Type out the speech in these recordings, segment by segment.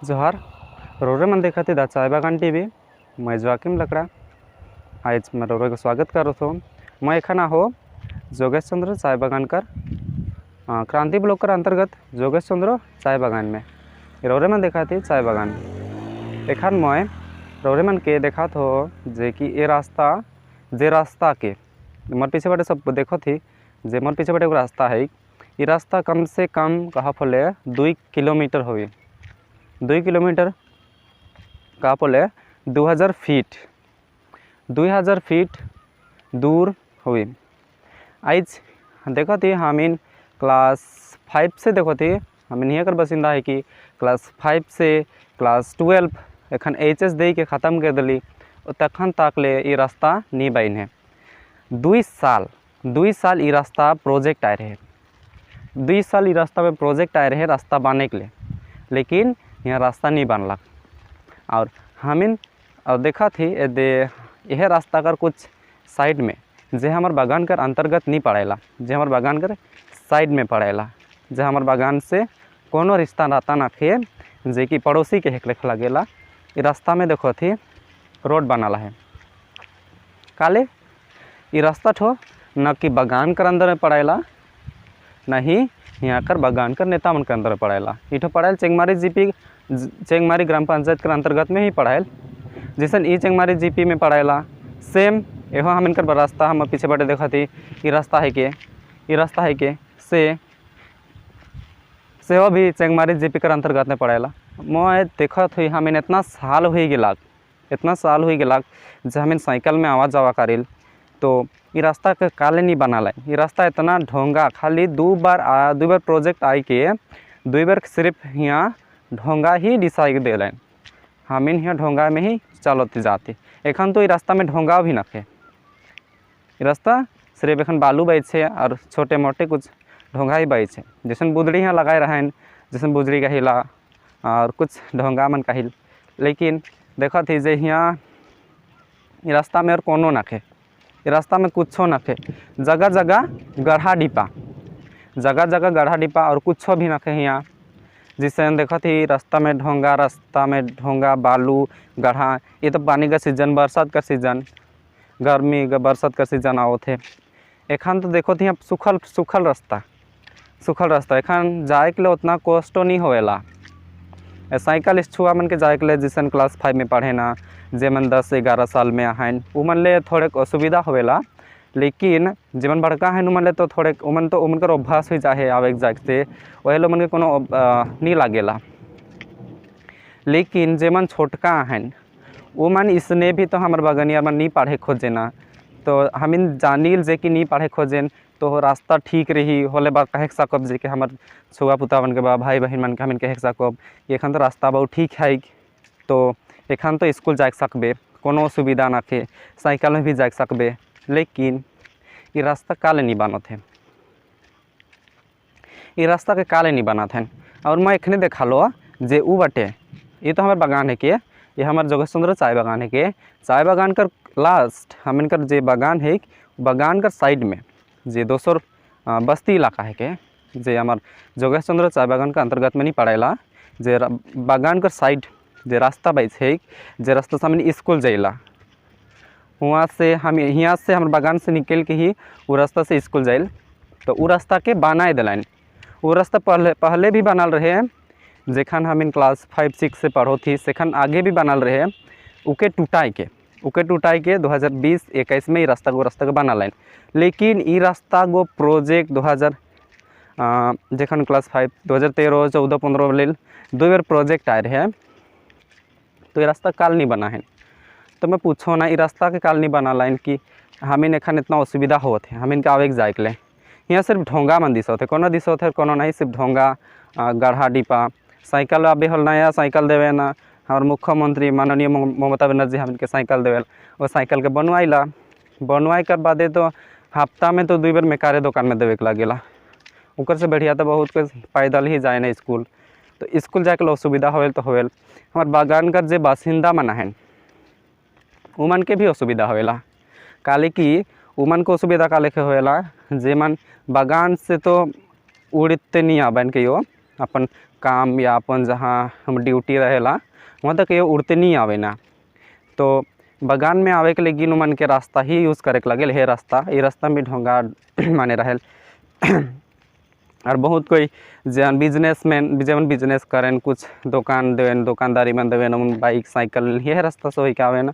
जोहार रोरे मन देखते दा चाय बागान टीवी मैं जोआकिम लकड़ा आज मैं रोरे को स्वागत करो तो मैं एखना हो जोगेश चंद्र चाय बागान कर क्रांति ब्लॉक कर अंतर्गत जोगेश चंद्र चाय बागान में रोरे मन देखा चाय बागान एखान मैं रोरे मन के देखा हो जे कि ये रास्ता के मोर पीछे बाटे सब देखो थी जे मोर पीछे बाटे रास्ता है ये रास्ता कम से कम कहा फले 2 किलोमीटर हुई 2 किलोमीटर कहा फले 2000 फीट दूर हुई। आज देखो थी हमीन क्लास 5 से देखो थी हमीन यहाँ कर बसिंदा है कि क्लास 5 से क्लास 12 एखन HS दे के ख़त्म कर दिली तखन तक ले ये रास्ता नहीं बन है। 2 साल ये रास्ता प्रोजेक्ट आए रहे 2 साल ये रास्ता में प्रोजेक्ट आए रहे रास्ता बनने के लिए, लेकिन यहाँ रास्ता नहीं बनला। और हमीन और देखा थी यह रास्ता कर कुछ साइड में जे हमार बागान कर अंतर्गत नहीं पड़ेला, जे हमार बागान कर साइड में पड़ेला, जे हमार बागान से कोनो रिश्ता नाता ना खे जे कि पड़ोसी के हेक लगेला। ये रास्ता में देखो थी रोड बनाला है काले ये रास्ता ठो न कि बागान कर अंदर में पड़ेला न ही यहाँ कर बागान कर नेता मन के अंदर पड़ेला। इठो पढ़ाएल चेंगमारी ग्राम पंचायत के अंतर्गत में ही पढ़ाएल जैसन ई चेंगमारी GP में पढ़ाएला सेम एहो हम इनकर रास्ता हम पीछे बटे देखा थी ये रास्ता है के से वो भी चेंगमारी GP के अंतर्गत में पढ़ाएला। मैं देखा थी हमें इतना साल हो गया जब हमें साइकिल में आवा जावा करिल तो ये रास्ता के काले नहीं बनाला। ये रास्ता इतना ढोंगा खाली 2 बार प्रोजेक्ट आई के 2 बार सिर्फ यहाँ ढोंगा ही डिसाइड दिलन हमीन यहाँ ढोंगा में ही चलते जाते एखन तो ये रास्ता में ढोंगा भी नखे। ये रास्ता सिर्फ एखन बालू बैठ है और छोटे मोटे कुछ ढोंगा ही बैठ है जैसन बुदड़ी यहाँ लगाए रहें जैसन बुदड़ी कहिला और कुछ ढोंगा मन कहिल, लेकिन देखा थी जे यहाँ ये रास्ता में और कोनो नखे ये रास्ता में कुछ नखे जगह जगह गढ़ा डिपा और कुछ भी नखे यहाँ जिससे देखा थी रास्ता में ढोंगा बालू गढ़ा। ये तो पानी का सीजन बरसात का सीजन गर्मी का बरसात का सीजन आओ थे एखन तो देखो थी सुखल रास्ता एखन जाए के लिए उतना कष्ट नहीं होएला। साइकिल छुआ मन के जाए के लिए जिसन क्लास 5 में पढ़े ना जे मन 10-11 साल में हैं उमन ले थोड़े असुविधा होवेला, लेकिन जीवन बड़का है उमन ले तो थोड़े उमन कर अभ्यास हो जाए आवे जाते वही लोग मन के कोनो नहीं लागेला। लेकिन जे मन छोटका हैं उमन इसने भी तो हमार बगनिया मन नहीं पढ़े खोजेना तो हमीन जानिल जे कि नहीं पढ़े खोजेन तो रास्ता ठीक रही होले बा कहे सकब जे कि हमार छुआ पुता मन के बा भाई बहन मन के हमीन कहे सकब एखन तो रास्ता बहुत ठीक है तो एखन तो स्कूल जा सकबे कोनो सुविधा ना थे साइकिल में भी जा सकबे, लेकिन ये रास्ता काले नहीं बनत है ये रास्ता के काले नहीं बनत है। और मैं एखने देखा लो जे ऊ बटे ये तो हमारे बागान है के ये हमारे जोगेश चंद्र चाय बागान है के चाय बागान कर लास्ट हम इनकर जे बागान है बागान कर साइड में जे दोसर बस्ती इलाका है के जे हमार जोगेश चंद्र चाय बागान के अंतर्गत में नहीं पड़ेला जे बागान कर साइड जे रास्ता बैठ है जे रास्ता से हमें स्कूल जाइला वहाँ से हम यहाँ से हमारे बागान से निकल के ही वो रास्ता से स्कूल जाइल तो वो रास्ता के बनाए दिलाइन वो रास्ता पहले भी बनल रहे जेखन हम इन क्लास 5-6 से पढ़ो थी सेखन आगे भी बनल रहे उके टूटाई के 2020-21 में ये रास्ता के बना लाइन, लेकिन ये रास्ता गो प्रोजेक्ट 2000 जेखन क्लास 5 2013-14-15 ले 2 बार प्रोजेक्ट आए रहे तो ये रास्ता काल नहीं बना है। तो मैं पूछो ना ये रास्ता के काल नहीं बना लाइन कि हमीन एखन इतना असुविधा होते है हमीन के आवे जाए के लिए यहाँ सिर्फ ढोंगा मन दिसो थे कोनो नहीं सिर्फ ढोंगा गढ़ा डिपा साइकिल अभी हल नया साइकिल देवे ना हमारे मुख्यमंत्री माननीय ममता बनर्जी हम इनके साइकिल देवे वो साइकिल के बनवाई कर बादे तो हफ्ता में तो 2 बार मेकारे दुकान में देवे के लगेला उकर से बढ़िया तो बहुत कुछ पैदल ही जाए ना स्कूल तो स्कूल जाके असुविधा होल तो होल हमारे बागान कर जे बासिंदा मन है उमन के भी असुविधा होएला काले कि उमन को असुविधा काले के होएला जे मन बागान से तो उड़ते नहीं आबन के यो अपन काम या अपन जहाँ हम ड्यूटी रहेला वहाँ तक ये उड़ते नहीं आवे ना। तो बगान में आवे के लेकिन उमन के रास्ता ही यूज़ करे के लगे हे रास्ता, ये रास्ता में ढोंगा माने रहेल। और बहुत कोई जन बिजनेसमैन जन बिजनेस करें, कुछ दुकान देवें, दुकानदारी में देवें, बाइक साइकिल ये रास्ता से होके आवे ना।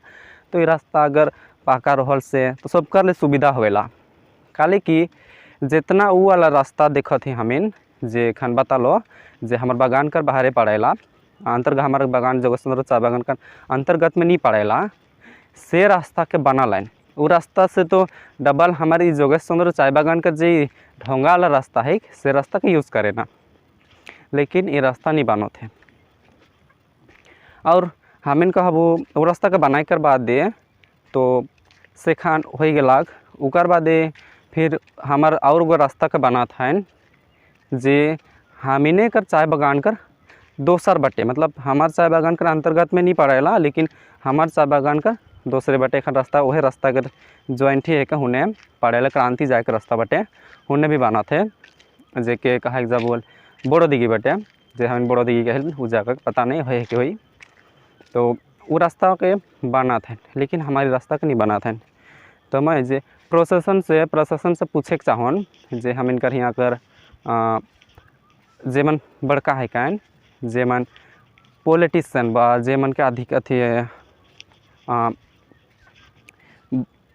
तो ये रास्ता अगर पाका रहल से तो सबकर लिए सुविधा होवेला। काले कि जितना वो वाला रास्ता देखत ही हमीन जे खन बतालो जे हमार बगान कर बाहरे पड़ेला, अंतर्गत हमारे बगान जोगेश्वरचंद्र चाय बागान का अंतर्गत में नहीं पड़ेला, से रास्ता के बना लाइन वो रास्ता से तो डबल हमारी जोगेश्वरचंद्र चाय बागान का जी ढोंगा वाला रास्ता है से रास्ता के यूज़ करे ना, लेकिन ये रास्ता नहीं बनो थे। और हमिन कहा वो रास्ता के बनाए कर बाद दे तो से खान हो गलाग उकर बादे फिर हमार और वो रास्ता के बना था जे हमीने कर चाय बागान कर दोसर बटे, मतलब हमार चाय बागान कर अंतर्गत में नहीं पड़ेला, लेकिन हमार चाय बागान का दूसरे बटे का रास्ता वही रास्ता के ज्वाइंट ही है कि हुने पड़ेला क्रांति जाए के रास्ता बटे हुने भी बना थे जे के कहा जा बोल बड़ो दिगी बटे जे हम बड़ो दिगी कहे वो जाकर पता नहीं है कि वही तो वो रास्ता के बना थे, लेकिन हमारी रास्ता के नहीं बना थे। तो मैं जे प्रशासन से पूछे के चाहन जे हम इनकर यहाँ कर जेमन बड़का है कैन जेमन पॉलिटिशियन बा जेमन के अधिक अथी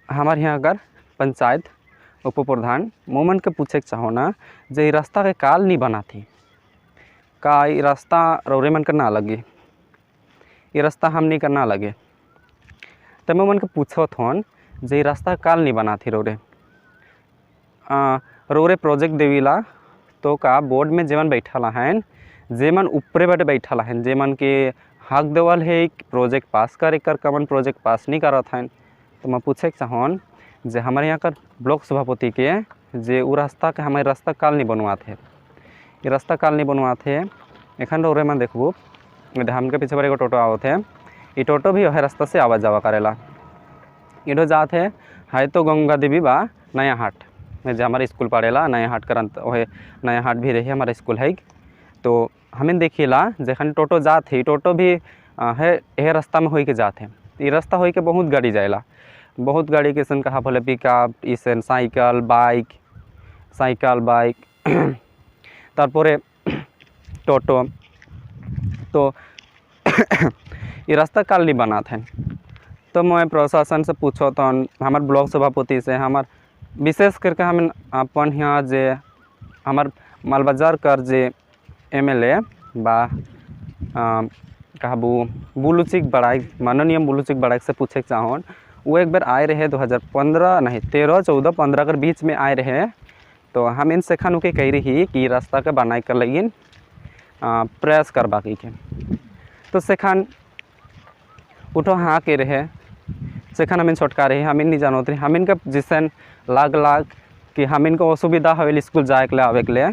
हमारे यहाँ कर पंचायत उप प्रधान मोमन के पूछे के चाहो ना जे रास्ता के काल नहीं बना थी का ये रास्ता रौरे मन करना लगे, ये रास्ता हम नहीं करना लगे। तो मोमन के पूछो थोन जे रास्ता काल नहीं बना थी रोरे प्रोजेक्ट देवीला तो का बोर्ड में जेमन बैठला हैं जेमन ऊपरे बटे बैठला हैं जेमन के हक देवल है प्रोजेक्ट पास करे कर कमन प्रोजेक्ट पास नहीं करत हैं। तो मैं पूछे के चाहन जे हमारे यहाँ कर ब्लॉक सभापति के जे वो रास्ता के हमारे रास्ता काल नहीं बनवा थे, ये रास्ता काल नहीं बनवा थे। एखन रोरे में देखबू हमके पीछे बड़े टोटो आवत है, ये टोटो भी वह रास्ता से आवा जावा करेला। इधो जात है तो गंगा देवी बा नया हाट में जो हमारे स्कूल पड़ेला नया हाट कर वह नया हाट भी रही हमारा स्कूल है। तो हमें देखिएला जखन टोटो जात है टोटो भी है यह रास्ता में हो के जाते हैं, ये रास्ता हो के बहुत गाड़ी जाएला, बहुत गाड़ी के सन कहा बोले पिकअप इसन साइकिल बाइक तारपरे टोटो। तो ये रास्ता काल नहीं बना थे। तो मैं प्रशासन से पूछो तो हमार ब्लॉक सभापति से हमार विशेष करके हम अपन यहाँ जे हमार मालबाजार कर जे MLA बा कहबू बुलुचिक बड़ाई माननीय बुलुचिक बड़ाई से पूछे के चाहन वो एक बार आए रहे 2015 नहीं 13, 14, 15 के बीच में आए रहे। तो हम इनसे खान के कह रही कि रास्ता के बनाए कर लगिन प्रयास कर बाकी के। तो से खान उठो हाँ के रहे से खान हमें छोटका रहे हमें नहीं जानते हम इनका जिसन लाग कि हम इनको असुविधा हवेल स्कूल जाए के लिए आवे के लिए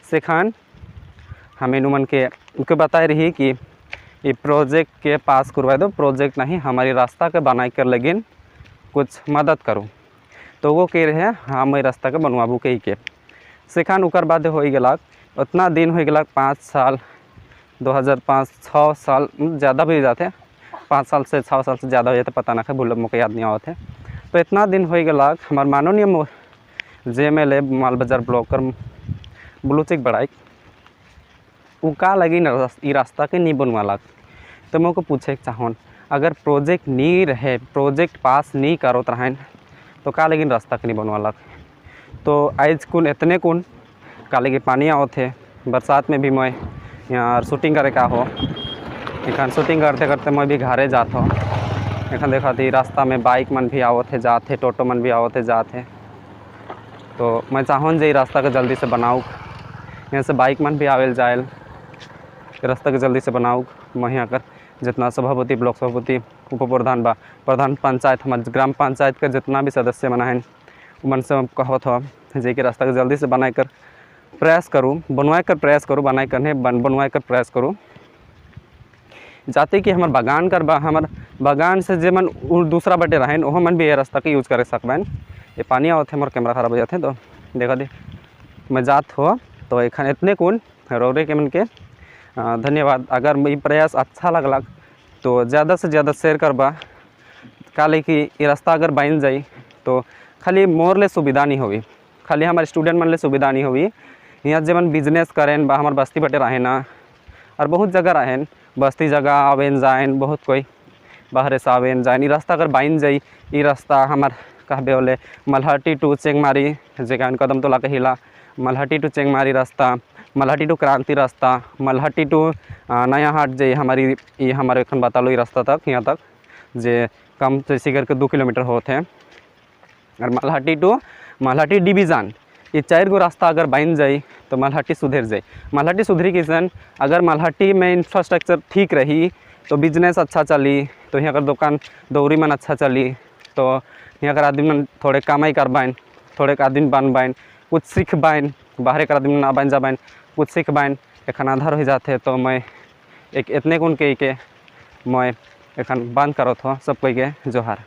से खान हमें उमन के उनके बताए रही कि ये प्रोजेक्ट के पास करवा दो, प्रोजेक्ट नहीं हमारी रास्ता के बनाए कर लगिन कुछ मदद करो। तो वो कह रहे हाँ मैं रास्ता के बनवाबू कही के से खान उकर बाद हो गलाक उतना दिन हो गलाक 5 साल 2005 6 साल ज़्यादा भी जाते 5 साल से 6 साल से ज़्यादा हो जाते पता ना है भूल मुझे याद नहीं आवत है। तो इतना दिन हो गलाक हमारे माननीय JMLA मालबाजार ब्लॉक कर बुलुचिक बड़ाई वो का लगी ये रास्ता के नहीं बनवाला। तो मैं को पूछे चाहन अगर प्रोजेक्ट नहीं रहे प्रोजेक्ट पास नहीं करो रहें तो का लगी रास्ता के नहीं बनवाला। तो आज कुन इतने कुन का लगी पानी आवत है बरसात में भी मैं यहाँ शूटिंग करे का हो एखन शूटिंग करते करते मैं भी घरे जात हो एखन देखा थी रास्ता में बाइक मन भी आवत है जाते टोटो मन भी आवत है जाते। तो मैं चाहूँ जे रास्ता के जल्दी से बनाऊ यहाँ से बाइक मन भी आवेल जाएल रास्ता के जल्दी से बनाऊ। मैं यहाँ कर जितना सभापति ब्लॉक सभापति उप प्रधान बा प्रधान पंचायत हमारे ग्राम पंचायत के जितना भी सदस्य बना है मन से कहो था जे कि रास्ता के जल्दी से बनाए कर प्रयास करूँ बनवाए कर प्रयास करूँ बनाए करने बनवाए कर प्रयास करूँ जाते कि हमारे बागान कर हमार बागान से जे मन दूसरा बटे रहें वह मन भी ये रास्ता के यूज़ कर सकबैन। ये पानी आवत है हमारे कैमरा ख़राब हो जाते हैं तो देखा दे मैं जात हो तो एखन इतने कौन रौरे के मन के धन्यवाद। अगर ये प्रयास अच्छा लगला तो ज़्यादा से ज़्यादा शेयर करबा, काले कि ये रास्ता अगर बन जाए तो खाली मोर ले सुविधा नहीं होगी, खाली हमारे स्टूडेंट मन ले सुविधा नहीं होगी। यहाँ जब बिजनेस करें बा हमार बस्ती बटे रहेना और बहुत जगह रहें, बस्ती जगह आवेन जाएन, बहुत कोई बाहर से आवेन जाएन। ये रास्ता अगर बन जाए, ये रास्ता हमार कहबे बोले मलहटी टू चेंगमारी जगह कदम तो लाके हिला, मलहटी टू चेंगमारी रास्ता, मलहटी टू क्रांति रास्ता, मलहटी टू नया हाट जे हमारी ये हमारे एखन बतालो ये रास्ता तक यहाँ तक जे कम जैसे करके 2 किलोमीटर होते हैं। और मलहटी डिवीज़न ये 4 गो रास्ता अगर बन जाए तो मलहटी सुधर जाए। मलहटी सुधरी किसन अगर मलहटी में इंफ्रास्ट्रक्चर ठीक रही तो बिजनेस अच्छा चली, तो यहाँ अगर दुकान दौरी मन अच्छा चली तो यहाँ अगर आदमी मन थोड़े कमाई कर बाइन, थोड़े आदमी बन बाइन, कुछ सीख बाइन, बाहर कर आदमी ना बन जा बाइन, कुछ सीख बाइन, एखन आधार हो जाते। तो मैं एक इतने गुण के मैं एखन बंद करो थो सब कोई के जोहार।